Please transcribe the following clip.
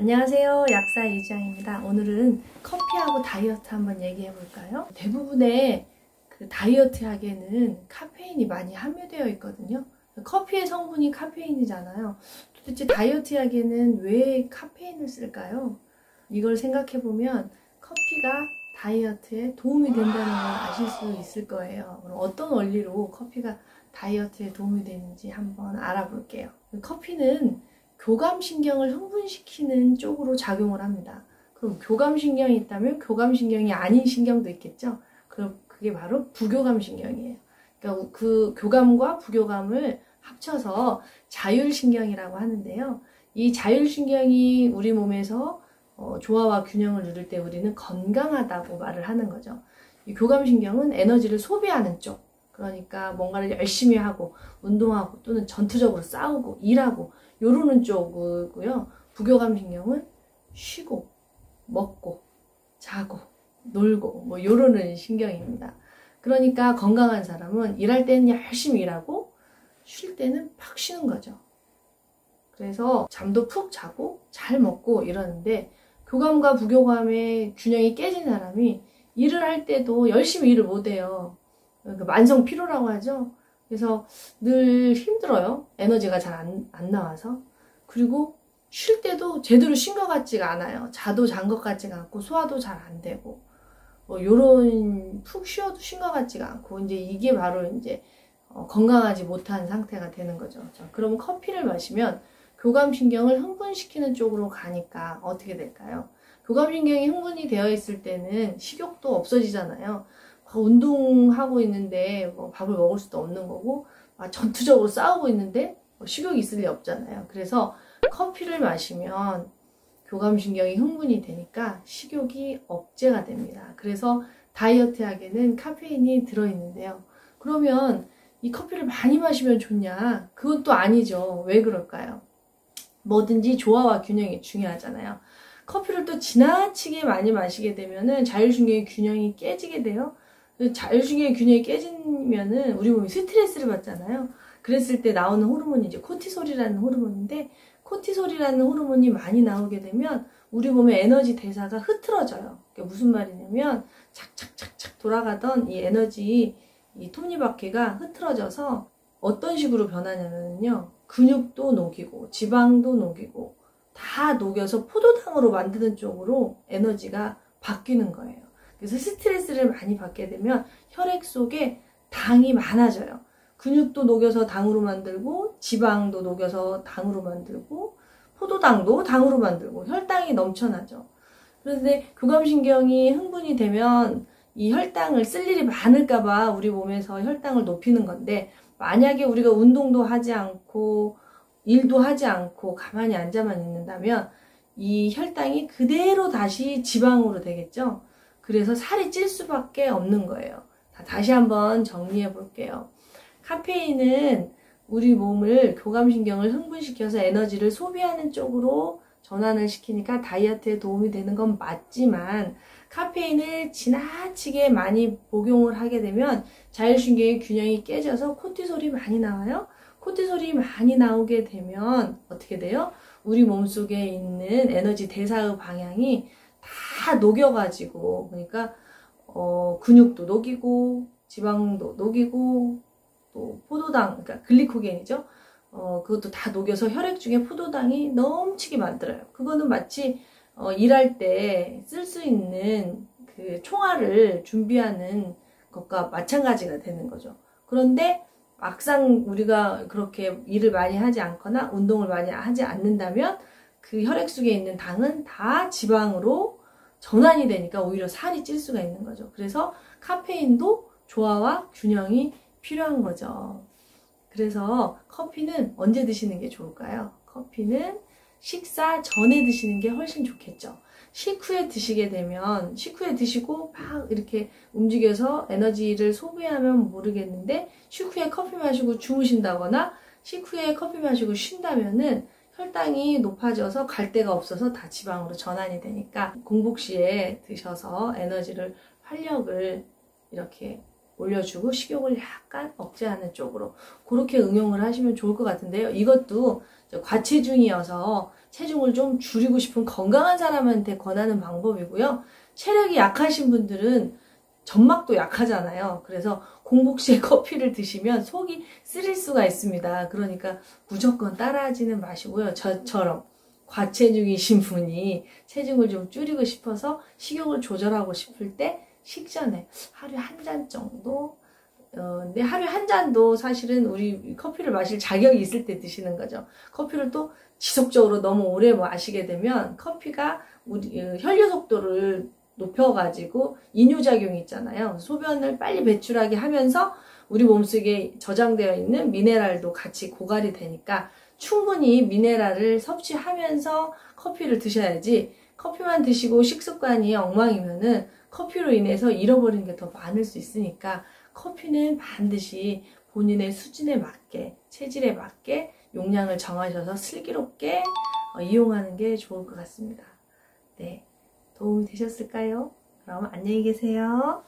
안녕하세요. 약사 이지영입니다. 오늘은 커피하고 다이어트 한번 얘기해 볼까요? 대부분의 그 다이어트 약에는 카페인이 많이 함유되어 있거든요. 커피의 성분이 카페인이잖아요. 도대체 다이어트 약에는 왜 카페인을 쓸까요? 이걸 생각해 보면 커피가 다이어트에 도움이 된다는 걸 아실 수 있을 거예요. 그럼 어떤 원리로 커피가 다이어트에 도움이 되는지 한번 알아볼게요. 커피는 교감신경을 흥분시키는 쪽으로 작용을 합니다. 그럼 교감신경이 있다면 교감신경이 아닌 신경도 있겠죠? 그럼 그게 바로 부교감신경이에요. 그러니까 그 교감과 부교감을 합쳐서 자율신경이라고 하는데요. 이 자율신경이 우리 몸에서 조화와 균형을 이룰 때 우리는 건강하다고 말을 하는 거죠. 이 교감신경은 에너지를 소비하는 쪽, 그러니까 뭔가를 열심히 하고 운동하고 또는 전투적으로 싸우고 일하고 요러는 쪽이고요. 부교감신경은 쉬고 먹고 자고 놀고 뭐 요러는 신경입니다. 그러니까 건강한 사람은 일할 때는 열심히 일하고 쉴 때는 팍 쉬는 거죠. 그래서 잠도 푹 자고 잘 먹고 이러는데 교감과 부교감의 균형이 깨진 사람이 일을 할 때도 열심히 일을 못해요. 그러니까 만성 피로라고 하죠. 그래서 늘 힘들어요. 에너지가 잘 안 나와서. 그리고 쉴 때도 제대로 쉰 것 같지가 않아요. 자도 잔 것 같지가 않고 소화도 잘 안 되고 요런 푹 쉬어도 쉰 것 같지가 않고 이제 이게 바로 이제 건강하지 못한 상태가 되는 거죠. 자, 그럼 커피를 마시면 교감신경을 흥분시키는 쪽으로 가니까 어떻게 될까요? 교감신경이 흥분이 되어 있을 때는 식욕도 없어지잖아요. 운동하고 있는데 뭐 밥을 먹을 수도 없는 거고 전투적으로 싸우고 있는데 식욕이 있을 리 없잖아요. 그래서 커피를 마시면 교감신경이 흥분이 되니까 식욕이 억제가 됩니다. 그래서 다이어트 약에는 카페인이 들어있는데요. 그러면 이 커피를 많이 마시면 좋냐? 그건 또 아니죠. 왜 그럴까요? 뭐든지 조화와 균형이 중요하잖아요. 커피를 또 지나치게 많이 마시게 되면은 자율신경의 균형이 깨지게 돼요. 자율신경의 균형이 깨지면은 우리 몸이 스트레스를 받잖아요. 그랬을 때 나오는 호르몬이 이제 코티솔이라는 호르몬인데, 코티솔이라는 호르몬이 많이 나오게 되면 우리 몸의 에너지 대사가 흐트러져요. 그게 무슨 말이냐면 착착착착 돌아가던 이 에너지 이 톱니바퀴가 흐트러져서 어떤 식으로 변하냐면요. 근육도 녹이고 지방도 녹이고 다 녹여서 포도당으로 만드는 쪽으로 에너지가 바뀌는 거예요. 그래서 스트레스를 많이 받게 되면 혈액 속에 당이 많아져요. 근육도 녹여서 당으로 만들고 지방도 녹여서 당으로 만들고 포도당도 당으로 만들고 혈당이 넘쳐나죠. 그런데 교감신경이 흥분이 되면 이 혈당을 쓸 일이 많을까 봐 우리 몸에서 혈당을 높이는 건데, 만약에 우리가 운동도 하지 않고 일도 하지 않고 가만히 앉아만 있는다면 이 혈당이 그대로 다시 지방으로 되겠죠. 그래서 살이 찔 수밖에 없는 거예요. 다시 한번 정리해 볼게요. 카페인은 우리 몸을 교감신경을 흥분시켜서 에너지를 소비하는 쪽으로 전환을 시키니까 다이어트에 도움이 되는 건 맞지만, 카페인을 지나치게 많이 복용을 하게 되면 자율신경의 균형이 깨져서 코티솔이 많이 나와요. 코티솔이 많이 나오게 되면 어떻게 돼요? 우리 몸속에 있는 에너지 대사의 방향이 다 녹여가지고, 그러니까 근육도 녹이고 지방도 녹이고 또 포도당, 그러니까 글리코겐이죠. 그것도 다 녹여서 혈액 중에 포도당이 넘치게 만들어요. 그거는 마치 일할 때 쓸 수 있는 그 총알을 준비하는 것과 마찬가지가 되는 거죠. 그런데 막상 우리가 그렇게 일을 많이 하지 않거나 운동을 많이 하지 않는다면 그 혈액 속에 있는 당은 다 지방으로 전환이 되니까 오히려 살이 찔 수가 있는 거죠. 그래서 카페인도 조화와 균형이 필요한 거죠. 그래서 커피는 언제 드시는 게 좋을까요? 커피는 식사 전에 드시는 게 훨씬 좋겠죠. 식후에 드시게 되면, 식후에 드시고 막 이렇게 움직여서 에너지를 소비하면 모르겠는데, 식후에 커피 마시고 주무신다거나 식후에 커피 마시고 쉰다면은 혈당이 높아져서 갈 데가 없어서 다 지방으로 전환이 되니까 공복 시에 드셔서 에너지를, 활력을 이렇게 올려주고 식욕을 약간 억제하는 쪽으로 그렇게 응용을 하시면 좋을 것 같은데요. 이것도 과체중이어서 체중을 좀 줄이고 싶은 건강한 사람한테 권하는 방법이고요. 체력이 약하신 분들은 점막도 약하잖아요. 그래서 공복 시에 커피를 드시면 속이 쓰릴 수가 있습니다. 그러니까 무조건 따라하지는 마시고요. 저처럼 과체중이신 분이 체중을 좀 줄이고 싶어서 식욕을 조절하고 싶을 때 식전에 하루에 한 잔 정도 근데 하루에 한 잔도 사실은 우리 커피를 마실 자격이 있을 때 드시는 거죠. 커피를 또 지속적으로 너무 오래 마시게 되면 커피가 우리 혈류 속도를 높여가지고 이뇨작용이 있잖아요. 소변을 빨리 배출하게 하면서 우리 몸속에 저장되어 있는 미네랄도 같이 고갈이 되니까 충분히 미네랄을 섭취하면서 커피를 드셔야지 커피만 드시고 식습관이 엉망이면은 커피로 인해서 잃어버리는 게 더 많을 수 있으니까 커피는 반드시 본인의 수준에 맞게 체질에 맞게 용량을 정하셔서 슬기롭게 이용하는 게 좋을 것 같습니다. 네, 도움이 되셨을까요? 그럼 안녕히 계세요.